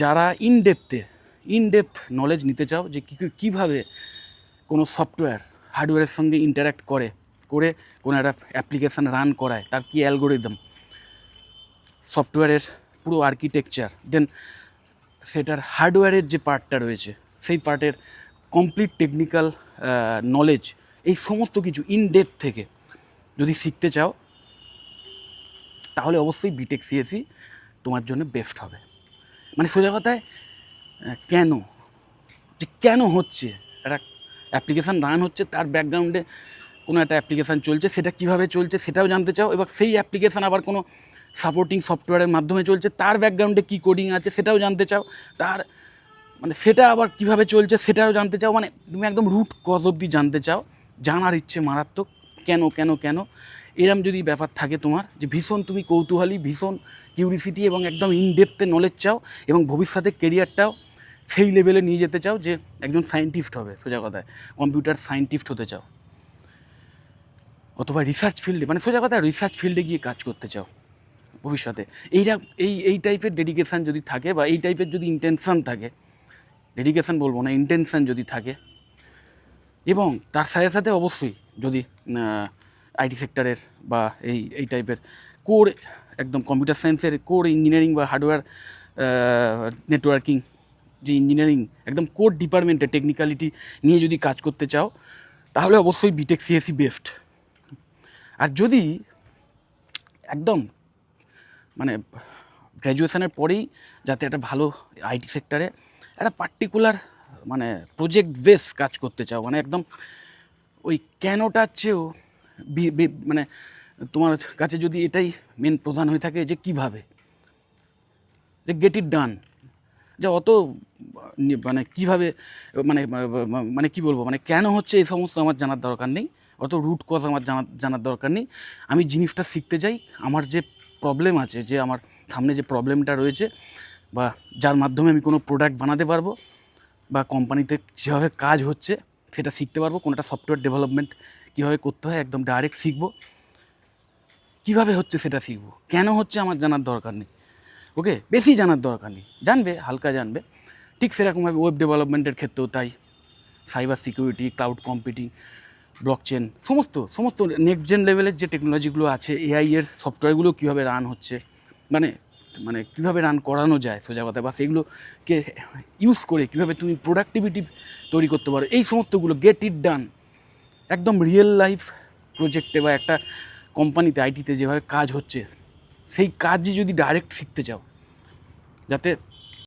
যারা in-depth knowledge নিতে চাও যে কীভাবে কোনো সফটওয়্যার হার্ডওয়্যারের সঙ্গে ইন্টারাক্ট করে কোনো একটা অ্যাপ্লিকেশান রান করায়, তার কী অ্যালগোরিদম, সফটওয়্যারের পুরো আর্কিটেকচার, দেন সেটার হার্ডওয়্যারের যে পার্টটা রয়েছে সেই পার্টের কমপ্লিট টেকনিক্যাল নলেজ, এই সমস্ত কিছু ইনডেপথ থেকে যদি শিখতে চাও তাহলে অবশ্যই বিটেক সিএসি তোমার জন্য বেস্ট হবে। মানে সোজা কথায় কেন হচ্ছে একটা অ্যাপ্লিকেশান রান হচ্ছে, তার ব্যাকগ্রাউন্ডে কোনো একটা অ্যাপ্লিকেশান চলছে, সেটা কীভাবে চলছে সেটাও জানতে চাও, এবার সেই অ্যাপ্লিকেশান আবার কোনো সাপোর্টিং সফটওয়্যারের মাধ্যমে চলছে, তার ব্যাকগ্রাউন্ডে কী কোডিং আছে সেটাও জানতে চাও, তার মানে সেটা আবার কীভাবে চলছে সেটাও জানতে চাও, মানে তুমি একদম রুট কজ অবধি জানতে চাও, জানার ইচ্ছে মারাত্মক, কেন এরম যদি ব্যাপার থাকে তোমার, যে ভীষণ তুমি কৌতূহলী, ভীষণ কিউরিসিটি এবং একদম ইনডেপথে নলেজ চাও এবং ভবিষ্যতে কেরিয়ারটাও সেই লেভেলে নিয়ে যেতে চাও যে একজন সায়েন্টিস্ট হবে, সোজা কথায় কম্পিউটার সায়েন্টিস্ট হতে চাও, অথবা রিসার্চ ফিল্ডে, মানে সোজা কথা রিসার্চ ফিল্ডে গিয়ে কাজ করতে চাও ভবিষ্যতে, এই টাইপের ডেডিকেশান যদি থাকে বা এই টাইপের যদি ইন্টেনশান থাকে, ডেডিকেশান বলবো না, ইন্টেনশান যদি থাকে, এবং তার সাথে সাথে অবশ্যই যদি আইটি সেক্টরের বা এই টাইপের কোর, একদম কম্পিউটার সায়েন্সের কোর ইঞ্জিনিয়ারিং বা হার্ডওয়্যার নেটওয়ার্কিং যে ইঞ্জিনিয়ারিং একদম কোর ডিপার্টমেন্টে টেকনিক্যালিটি নিয়ে যদি কাজ করতে চাও তাহলে অবশ্যই বিটেক সিএসি বেস্ট। আর যদি একদম মানে গ্র্যাজুয়েশনের পরেই যাতে একটা ভালো আইটি সেক্টরে একটা পার্টিকুলার মানে প্রজেক্ট বেস কাজ করতে চাও, মানে একদম ওই কেনটার চেয়েও মানে তোমার কাছে যদি এটাই মেন প্রধান হয়ে থাকে যে কীভাবে, যে গেট ইট ডান, যে অত মানে কীভাবে মানে মানে কী বলবো, মানে কেন হচ্ছে এই সমস্ত আমার জানার দরকার নেই, অত রুট কজ আমার জানার দরকার নেই, আমি জিনিসটা শিখতে চাই, আমার যে প্রবলেম আছে, যে আমার সামনে যে প্রবলেমটা রয়েছে বা যার মাধ্যমে আমি কোনো প্রোডাক্ট বানাতে পারবো বা কোম্পানিতে যেভাবে কাজ হচ্ছে সেটা শিখতে পারবো, কোনো একটা সফটওয়্যার ডেভেলপমেন্ট কীভাবে করতে হয় একদম ডাইরেক্ট শিখবো, কীভাবে হচ্ছে সেটা শিখবো, কেন হচ্ছে আমার জানার দরকার নেই, ওকে বেশি জানার দরকার নেই, জানবে হালকা জানবে, ঠিক সেরকমভাবে ওয়েব ডেভেলপমেন্টের ক্ষেত্রেও তাই, cyber security, cloud computing, blockchain, সমস্ত নেক্সট জেন লেভেলের যে টেকনোলজিগুলো আছে, এআই এর সফটওয়্যারগুলো কীভাবে রান হচ্ছে, মানে মানে কীভাবে রান করানো যায় সোজা কথা, বা সেগুলোকে ইউজ করে কীভাবে তুমি প্রোডাক্টিভিটি তৈরি করতে পারো, এই সমস্তগুলো গেট ইট ডান একদম রিয়েল লাইফ প্রজেক্টে বা একটা কোম্পানিতে আইটিতে যেভাবে কাজ হচ্ছে সেই কাজই যদি ডাইরেক্ট শিখতে চাও, যাতে